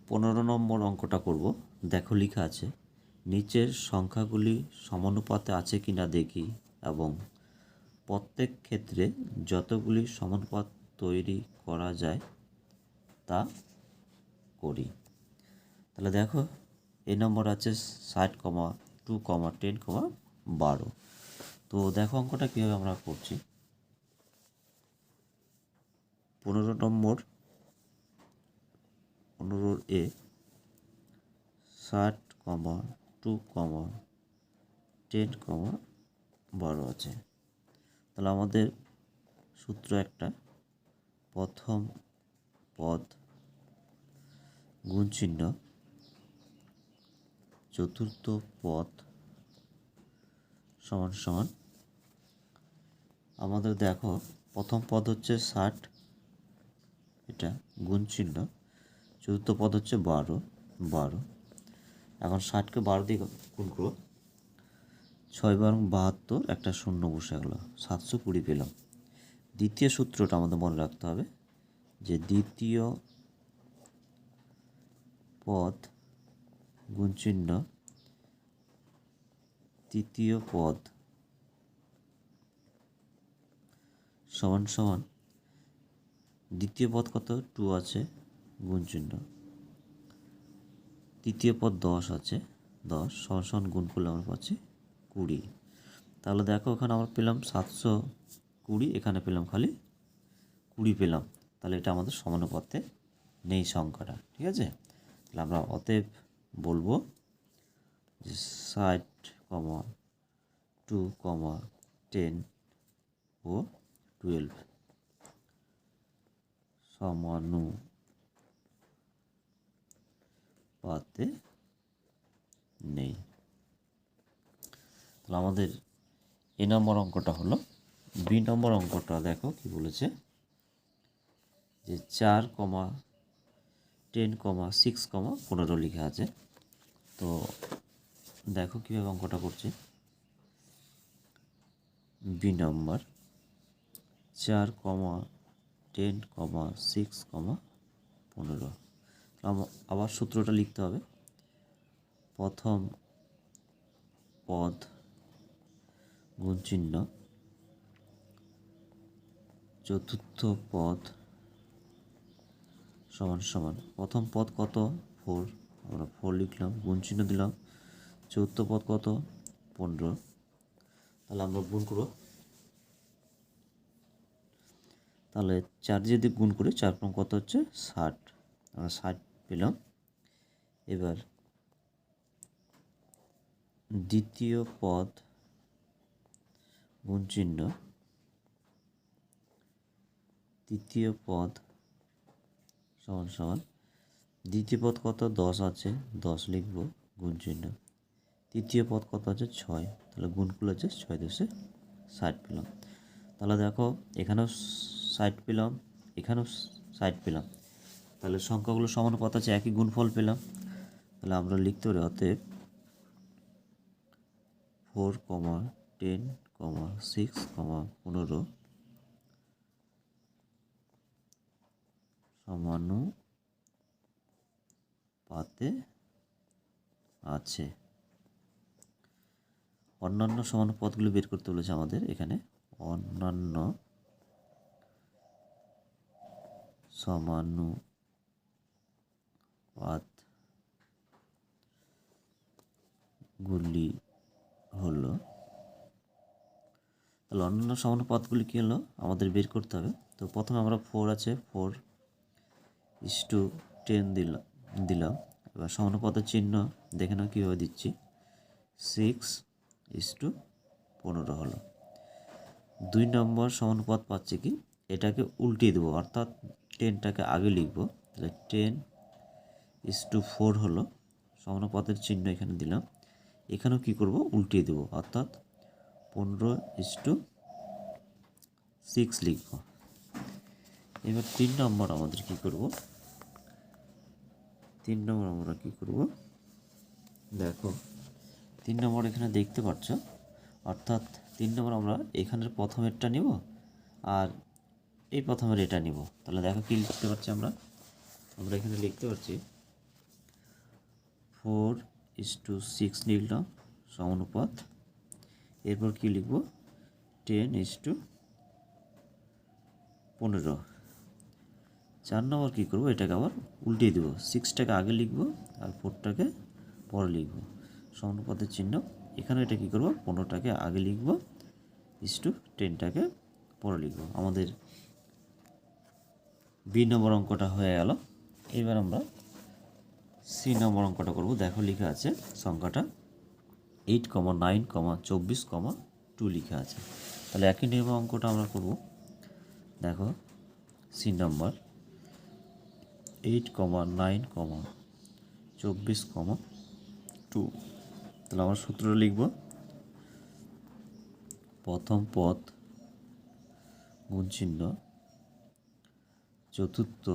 15 নম্বর অঙ্কটা করব। দেখো লেখা আছে, নিচের সংখ্যাগুলি সমানুপাতে আছে কিনা দেখি এবং প্রত্যেক ক্ষেত্রে যতগুলি সমানুপাত তৈরি করা যায় তা করি। তাহলে দেখো এই নম্বর আছে 60, 2, 10, 12। তো দেখো অঙ্কটা কীভাবে আমরা করছি। 15 নম্বর 15 এ 60, 2, 10, 12 আছে। তাহলে আমাদের সূত্র একটা, প্রথম পদ গুণ চিহ্ন চতুর্থ পদ সমান সমান। আমাদের দেখো প্রথম পদ হচ্ছে 60, এটা গুণ চিহ্ন, চতুর্থ পদ হচ্ছে 12। এখন 60কে 12 দিয়ে গুণ করো, 6 বার 72, একটা শূন্য বসে গেল, 720 পেলাম। দ্বিতীয় সূত্রটা আমাদের মনে রাখতে হবে যে দ্বিতীয় পদ গুণ চিহ্ন তৃতীয় পদ সমান সমান, দ্বিতীয় পদ কত 2 আছে গুণ চিহ্ন, তৃতীয় পদ 10 আছে, 10 সমান সমান গুণ করলে আমরা পাচ্ছি 20। তাহলে দেখো ওখানে আমরা পেলাম 720, এখানে পেলাম খালি 20 পেলাম। তাহলে এটা আমাদের সমানুপাতে নেই সংখ্যাটা, ঠিক আছে। তাহলে আমরা অতএব বলবো যে 60, 2, 10 ও 12 সমানুপাতে নেই। তাহলে আমাদের এ নম্বর অঙ্কটা হলো। বি নম্বর অঙ্কটা দেখো কি বলেছে যে 4, 10, 6, 15 লেখা আছে। তো দেখো কীভাবে অঙ্কটা করছি। বি নম্বর 4, 10, 6, 15। আবার সূত্রটা লিখতে হবে, প্রথম পদ গুণ চিহ্ন চতুর্থ পদ সমান সমান। প্রথম পদ কত 4, আমরা 4 লিখলাম, গুণ চিহ্ন দিলাম, চতুর্থ পদ কত 15। তাহলে আমরা গুণ করব, তাহলে 4 যদি গুণ করি 4 কত হচ্ছে 60, আমরা 60 পেলাম। এবার দ্বিতীয় পদ গুণ চিহ্ন তৃতীয় পদ সমান সমান, দ্বিতীয় পদ কত 10 আছে, 10 লিখব গুণ চিহ্ন, তৃতীয় পদ কত আছে 6, তাহলে গুণ করলে হচ্ছে 6 10 60 পেলাম। তাহলে দেখো এখানেও 60 পেলাম, এখানেও 60 পেলাম। তাহলে সংখ্যাগুলো সমানুপাত আছে, একই গুণফল পেলাম। তাহলে আমরা লিখতে পারি অতএব 4, 10, 6, 15 সমানুপাতে আছে। অন্যান্য সমানুপাতগুলো বের করতে বলেছে আমাদের এখানে। অন্যান্য সমানুপাতগুলি হলো, তাহলে অন্যান্য সমানুপাতগুলি কী হলো আমাদের বের করতে হবে। তো প্রথমে আমরা 4 আছে, 4:10 দিলাম। এবার সমানুপাতের চিহ্ন দেখে নাও কীভাবে দিচ্ছি, 6:15 হলো। 2 নম্বর সমানুপাত পাচ্ছে কি, এটাকে উল্টিয়ে দেবো, অর্থাৎ 10টাকে আগে লিখবো। তাহলে 10:4 হলো, সমানুপাতের চিহ্ন এখানে দিলাম। এখানেও কী করব, উল্টিয়ে দেবো, অর্থাৎ 15:6 লিখব। এবার 3 নম্বর আমাদের কী করব, 3 নম্বর আমরা কী করব দেখো 3 নম্বর এখানে দেখতে পাচ্ছ, অর্থাৎ 3 নম্বর আমরা এখানের প্রথমেরটা নিব আর এই প্রথমের এটা নিব। তাহলে দেখো কী লিখতে পারছি আমরা এখানে লিখতে পারছি 4:6 লিখলাম সমানুপাত। এরপর কি লিখব 10:15। 4 নম্বর কী করবো, এটাকে আবার উল্টিয়ে দেবো, 6টাকে আগে লিখব আর 4টাকে পরে লিখব, সমানুপাতের চিহ্ন। এখানে এটা কী করবো, 15টাকে আগে লিখব ইস্টু 10টাকে পরে লিখব। আমাদের বি নম্বর অঙ্কটা হয়ে গেল। এবার আমরা সি নম্বর অঙ্কটা করব। দেখো লেখা আছে সংখ্যাটা 8,9,24,2 লেখা আছে। তাহলে একই নিয়মে অঙ্কটা আমরা করব। দেখো সি নম্বর 8,9,24,2। তাহলে আমরা সূত্র লিখব, প্রথম পদ গুণ চিহ্ন, চতুর্থ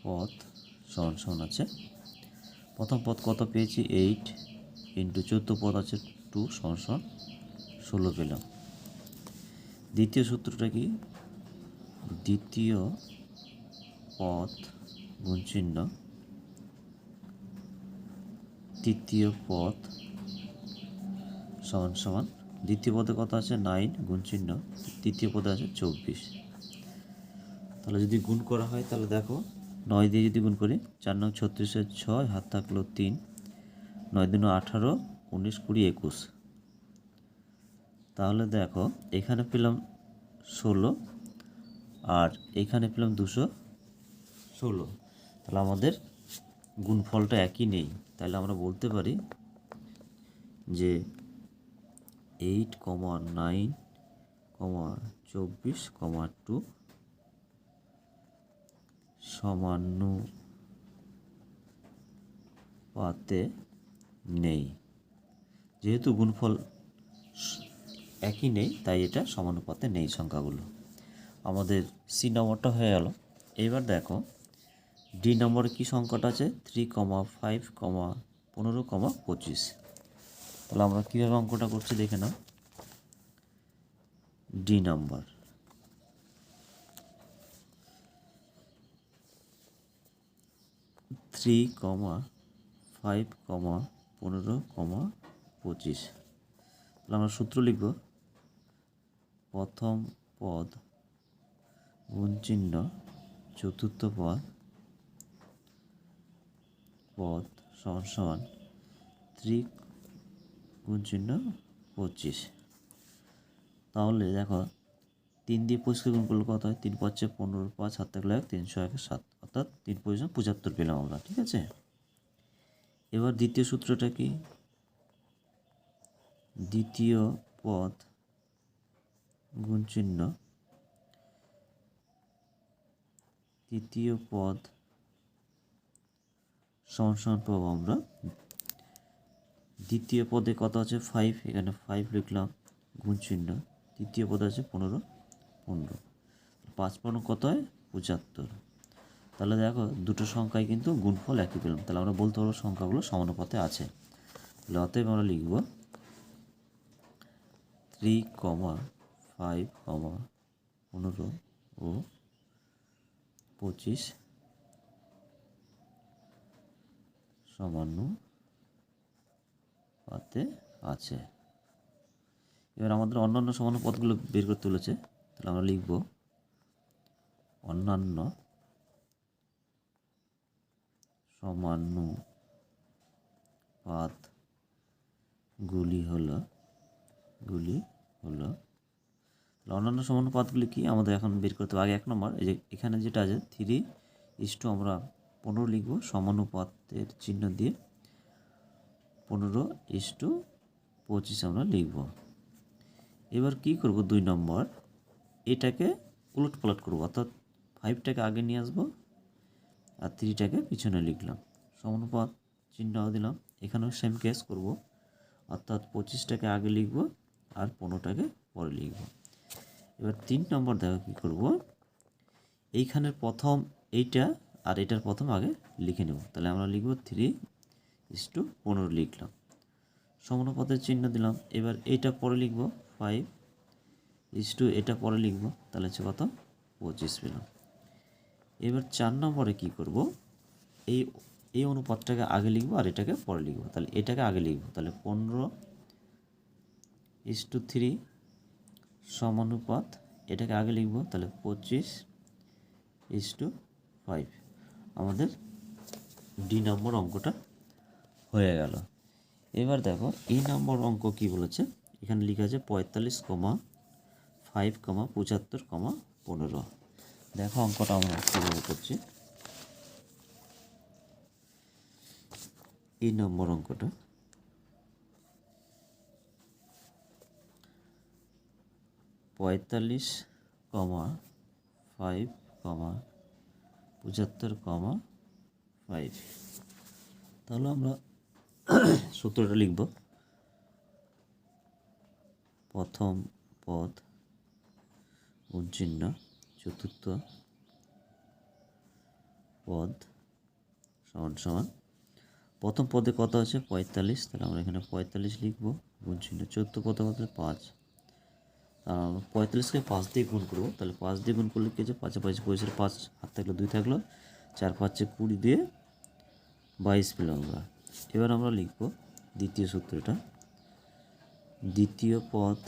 পদ সমান সমান আছে। প্রথম পদ কত পেয়েছি 8 ইন্টু চতুর্থ পদ আছে 2 সমান সমান 16 পেলাম। দ্বিতীয় সূত্রটা কি, দ্বিতীয় পদ গুণ চিহ্ন, তৃতীয় পদ সমান সমান, দ্বিতীয় পদে কত আছে 9 গুণ চিহ্ন, তৃতীয় পদে আছে 24। তাহলে যদি গুণ করা হয় তাহলে দেখো 9 দিয়ে যদি গুণ করি 4 9 36 6 হাত থাকলো 3, 9 2 18, 19 20 21। তাহলে দেখো এখানে পেলাম 16 আর এখানে পেলাম 216। তাহলে আমাদের গুণফলটা একই নেই। তাহলে আমরা বলতে পারি যে 8,9,24,2 সমানুপাতে নেই। যেহেতু গুণফল একই নেই তাই এটা সমানুপাতে নেই সংখ্যাগুলো। আমাদের সি নম্বরটা হয়ে গেল। এবার দেখো ডি নম্বরে কি সংখ্যাটা আছে 3,5,15,25। তাহলে আমরা কীভাবে অঙ্কটা করছি দেখে নাও। D number 3,5,15,25। তাহলে আমরা সূত্র লিখব, প্রথম পদ গুণ চিহ্ন, চতুর্থ পদ সমান সমান 3 গুণ চিহ্ন 25। তাহলে দেখো 3 দিয়ে 25কে গুণ করলে কত হয়, 3 5 15, 5 হাত থাকলে 1, 3 1 7, অর্থাৎ 3 5 75 পেলাম আমরা। ঠিক আছে, এবার দ্বিতীয় সূত্রটা কি, দ্বিতীয় পদ গুণ চিহ্ন, তৃতীয় পদ সমান সমান পাবো আমরা, দ্বিতীয় পদে কত আছে 5, এখানে 5 লিখলাম গুণ চিহ্ন, তৃতীয় পদে আছে 15, 5 15 কত হয় 75। তাহলে দেখো দুটো সংখ্যায় কিন্তু গুণফল একই পেলাম। তাহলে আমরা বলতে পারবো সংখ্যাগুলো সমানুপাতে আছে। তাহলে অতএব আমরা লিখব 3,5,15 ও 25 সমানুপাতে আছে। এবার আমাদের অন্যান্য সমানুপাতগুলো বের করতে বলেছে। তাহলে আমরা লিখব অন্যান্য সমানুপাতগুলি হলো অন্যান্য সমানুপাতগুলি কি আমাদের এখন বের করতে হবে। আগে 1 নম্বর, এই যে এখানে যেটা আছে 3:, আমরা 15 লিখব সমানুপাতের চিহ্ন দিয়ে, 15:25 আমরা লিখব। এবার কি করব 2 নম্বর, এটাকে উলট পালট করব, অর্থাৎ 5টাকে আগে নিয়ে আসবো আর 3টাকে পিছনে লিখলাম, সমানুপাত চিহ্ন দিলাম। এখানেও সেম কেস করব, অর্থাৎ 25টাকে আগে লিখব আর 15টাকে পরে লিখব। এবার 3 নম্বর দেখো কী করব, এইখানের প্রথম এইটা আর এটার প্রথম আগে লিখে নেব। তাহলে আমরা লিখব 3:15 লিখলাম, সমানুপাতের চিহ্ন দিলাম। এবার এইটা পরে লিখব 5:, এটা পরে লিখব, তাহলে হচ্ছে কত 25 পেলাম। এবার 4 নম্বরে কী করব, এই এই অনুপাতটাকে আগে লিখবো আর এটাকে পরে লিখবো। তাহলে এটাকে আগে লিখবো, তাহলে 15:3 সমানুপাত, এটাকে আগে লিখবো, তাহলে 25:5। আমাদের ডি নম্বর অঙ্কটা হয়ে গেল। এবার দেখো এই নম্বর অঙ্ক কি বলেছে, এখানে লেখা আছে 45,5,75,15। দেখো অঙ্কটা আমরা কীভাবে করছি। এই নম্বর অঙ্কটা 45,5,75,5। তাহলে আমরা সূত্রটা লিখব, প্রথম পদ গুণ চিহ্ন, চতুর্থ পদ সমান সমান, প্রথম পদে কত আছে 45, তাহলে আমরা এখানে 45 লিখব, গুণ চিহ্ন, চতুর্থ পদে কত 5, 45কে 5 দিয়ে গুণ করবো, তাহলে 5 দিয়ে গুণ করলে কি আছে, 5 5 25, 5 হাত থাকলে 2 থাকলো, 4 5 20 দিয়ে 22 পেলাম আমরা। এবার আমরা লিখব দ্বিতীয় সূত্রটা, দ্বিতীয় পদ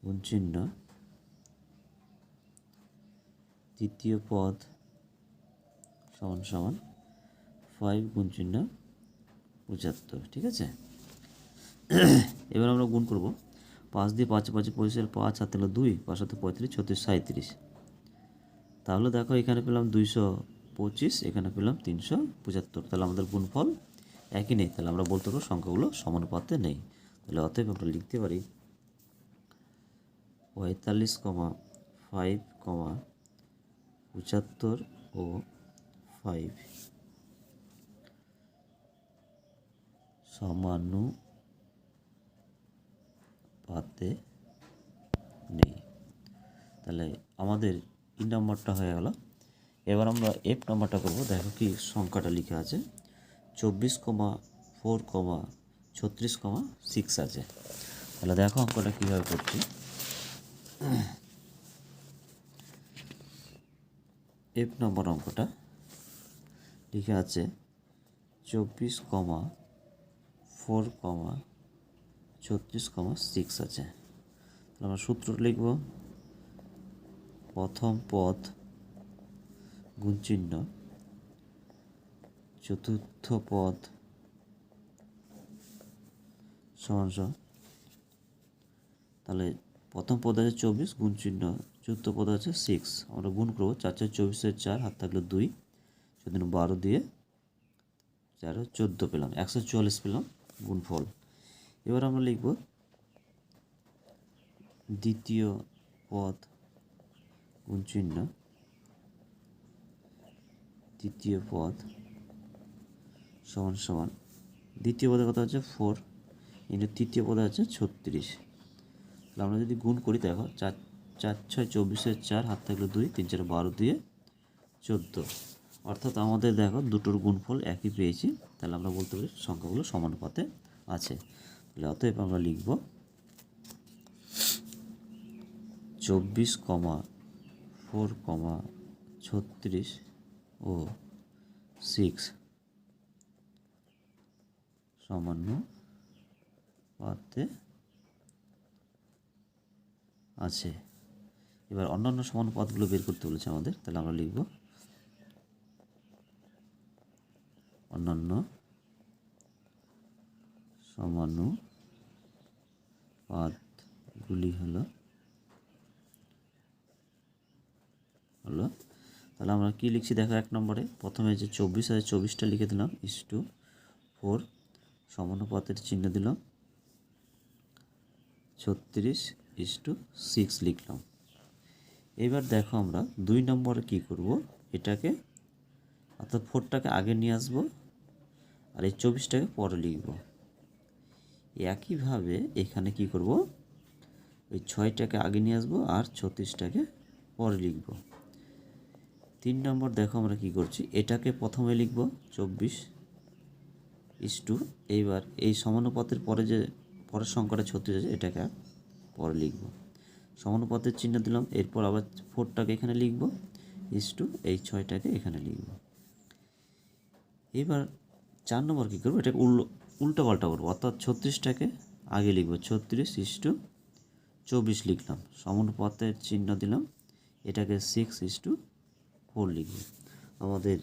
গুণ চিহ্ন, তৃতীয় পদ সমান সমান 5 গুণ চিহ্ন 75, ঠিক আছে। এবার আমরা গুণ করব, 5 দিয়ে 5 5 25, 5 হাতে হলো 2, 5 হাতে 35, 36 37। তাহলে দেখো এখানে পেলাম 225, এখানে পেলাম 375, তাহলে আমাদের গুণফল একই নেই, তাহলে আমরা বলতে পারবো সংখ্যাগুলো সমানুপাতে নেই। তাহলে অতএব আমরা লিখতে পারি 45,5,75 ও 5 সমানুপাতে নেই। তাহলে আমাদের ই নম্বরটা হয়ে গেল। এবার আমরা এফ নম্বরটা করব। দেখো কি সংখ্যাটা লেখা আছে 24,4,36,6 আছে। তাহলে দেখো অঙ্কটা কীভাবে করছি। এফ নম্বর অঙ্কটা লেখা আছে 24,4,36,6 আছে। তাহলে আমরা সূত্রটা লিখব, প্রথম পদ গুণ চিহ্ন, চতুর্থ পদ সমান সমান, তাহলে প্রথম পদ আছে 24 গুণ চিহ্ন, চতুর্থ পদ আছে 6, আমরা গুণ করবো, 4 4 24, 4 হাত থাকলে 2, 12 দিয়ে 4 14 পেলাম, 144 পেলাম গুণফল। এবার আমরা লিখব দ্বিতীয় পদ গুণ চিহ্ন, তৃতীয় পদ সমান সমান, দ্বিতীয় পদের কথা হচ্ছে 4, কিন্তু তৃতীয় পদে আছে 36। তাহলে আমরা যদি গুণ করি, দেখো 4 4 6 24, 4 হাত থাকলে 2, 3 4 12 দিয়ে 14, অর্থাৎ আমাদের দেখো দুটোর গুণফল একই পেয়েছি। তাহলে আমরা বলতে পারি সংখ্যাগুলো সমানুপাতে আছে। তাহলে অতএব আমরা লিখব 24,4,36 ও 6 সমানুপাতে আছে। এবার অন্যান্য সমানুপাতগুলো বের করতে বলেছে আমাদের। তাহলে আমরা লিখব অন্যান্য সমানুপাতগুলি হলো, তাহলে আমরা কি লিখছি দেখো, এক নম্বরে প্রথমে যে 24 আছে 24টা লিখে দিলাম /4, সমানুপাতের চিহ্ন দিলাম, 36:6 লিখলাম। এবার দেখো আমরা 2 নম্বরে কি করব, এটাকে অর্থাৎ 4টাকে আগে নিয়ে আসবো আর এই 24টাকে পরে লিখব। একইভাবে এখানে কি করব, ওই 6টাকে আগে নিয়ে আসবো আর 36টাকে পরে লিখব। 3 নম্বর দেখো আমরা কি করছি, এটাকে প্রথমে লিখব 24, এইবার এই সমানুপাতের পরে যে পরের সংখ্যাটা 36 আছে এটাকে পরে লিখব, সমানুপাতের চিহ্ন দিলাম, এরপর আবার 4টাকে এখানে লিখব, এই 6টাকে এখানে লিখব। এবার 4 নম্বর কী করবো, এটাকে উল্টো পাল্টা করবো, অর্থাৎ 36টাকে আগে লিখবো, 36:24 লিখলাম, সমানুপাতের চিহ্ন দিলাম, এটাকে 6:4 লিখব। আমাদের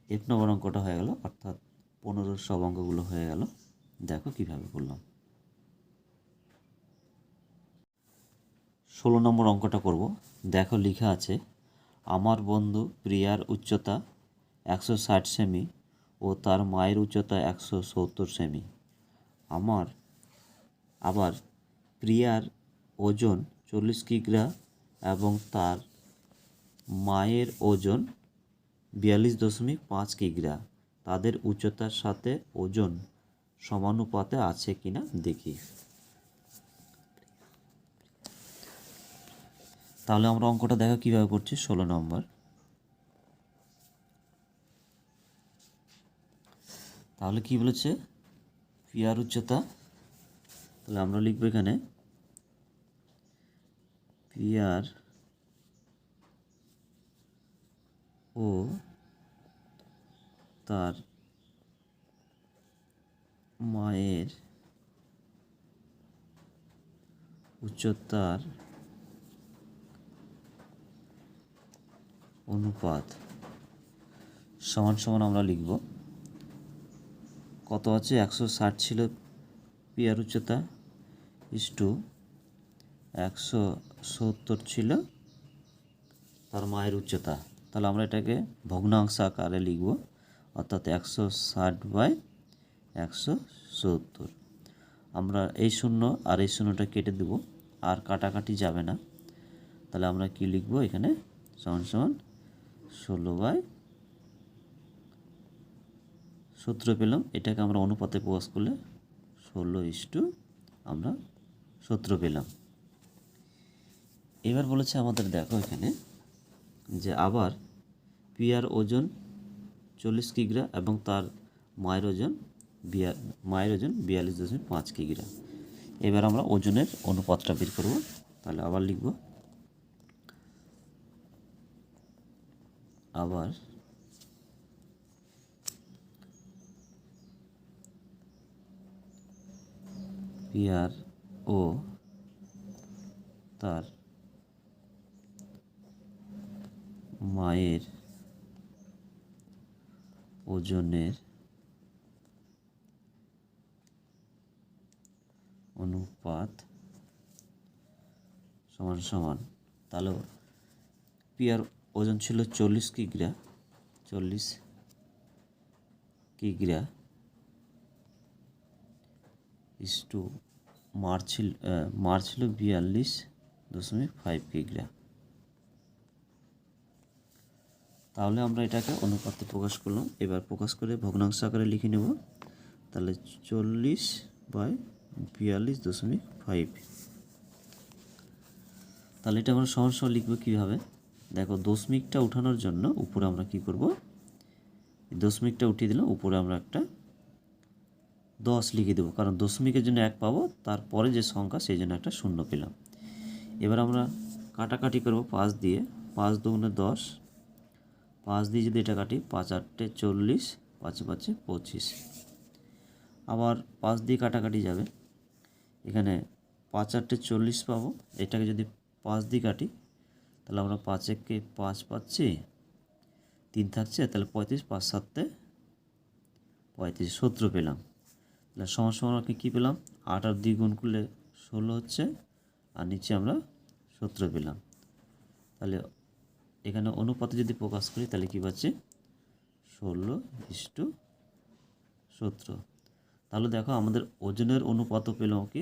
এক নম্বর অঙ্কটা হয়ে গেল, অর্থাৎ 15 সব অঙ্কগুলো হয়ে গেল। দেখো কীভাবে করলাম। 16 নম্বর অঙ্কটা করব। দেখো লেখা আছে, আমার বন্ধু প্রিয়ার উচ্চতা 160 সেমি ও তার মায়ের উচ্চতা 170 সেমি। আবার প্রিয়ার ওজন 40 কিগ্রা এবং তার মায়ের ওজন 42.5 কিগ্রা। তাদের উচ্চতার সাথে ওজন সমানুপাতে আছে কিনা দেখি। তাহলে আমরা অঙ্কটা দেখো কীভাবে করছি। 16 নম্বর, তাহলে কি বলেছে, প্রিয়ার উচ্চতা, তাহলে আমরা লিখব এখানে প্রিয়ার ও তার মায়ের উচ্চতার অনুপাত সমান সমান আমরা লিখব, কত আছে, 160 ছিল প্রিয়ার উচ্চতা, ইস্টু 170 ছিল তার মায়ের উচ্চতা। তাহলে আমরা এটাকে ভগ্নাংশ আকারে লিখব, অর্থাৎ 160/170। আমরা এই শূন্য আর এই শূন্যটা কেটে দেব, আর কাটাকাটি যাবে না। তাহলে আমরা কি লিখব এখানে, সমান সমান 16/17 পেলাম। এটাকে আমরা অনুপাতে প্রকাশ করলে 16:17 পেলাম। এবার বলেছে আমাদের, দেখো এখানে যে আবার প্রিয়ার ওজন 40 কিগ্রা এবং তার মায়ের ওজন 42.5 কিগ্রা। এবার আমরা ওজনের অনুপাতটা বের করব। তাহলে আবার লিখব, আবার প্রিয়ার ও তার মায়ের ওজনের অনুপাত সমান সমান, তাহলে প্রিয়ার ওজন ছিল 40 কিগ্রা, 40 কিগ্রা ইস্টু মার ছিল 42.5 কিগ্রা। তাহলে আমরা এটাকে অনুপাতে প্রকাশ করলাম। এবার প্রকাশ করে ভগ্নাংশ আকারে লিখে নেব। তাহলে 40/42.5। তাহলে এটা আমরা সমান সমান লিখবো কীভাবে, দেখো দশমিকটা উঠানোর জন্য উপরে আমরা কি করব, দশমিকটা উঠিয়ে দিলাম, উপরে আমরা একটা 10 লিখে দেবো, কারণ দশমিকের জন্য 1 পাবো, তারপরে যে সংখ্যা সেই জন্য একটা শূন্য পেলাম। এবার আমরা কাটাকাটি করব 5 দিয়ে, 5 দুগুণে 10, 5 দিয়ে যদি এটা কাটি, 5×8 40, 5×5 25। আবার 5 দিয়ে কাটাকাটি যাবে, এখানে 5×8 40 পাবো। এটাকে যদি 5 দিয়ে কাটি, তাহলে আমরা 5×1 5 পাচ্ছি, 3 থাকছে, তাহলে 35, 5×7 35, 17 পেলাম। তাহলে সমান সমান আমরা কী পেলাম, 8 আর 2 গুণ করলে 16 হচ্ছে, আর নিচে আমরা 17 পেলাম। তাহলে এখানে অনুপাতে যদি প্রকাশ করি তাহলে কী পাচ্ছি, 16:17। তাহলে দেখো আমাদের ওজনের অনুপাতও পেলাম কি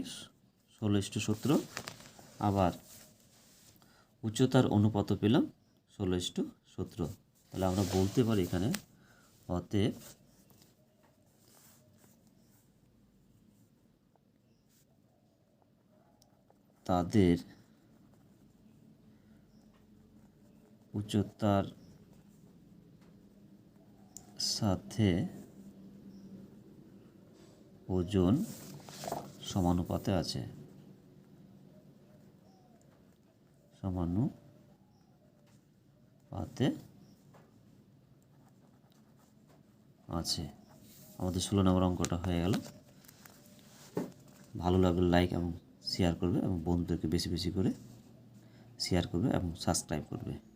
16:17, আবার উচ্চতার অনুপাতও পেলাম 16:17। তাহলে আমরা বলতে পারি এখানে, অতএব তাদের উচ্চতার সাথে ওজন সমানুপাতে আছে, সমানুপাতে আছে। আমাদের 16 নম্বর অঙ্কটা হয়ে গেল। ভালো লাগলে লাইক এবং শেয়ার করবে এবং বন্ধুদেরকে বেশি বেশি করে শেয়ার করবে এবং সাবস্ক্রাইব করবে।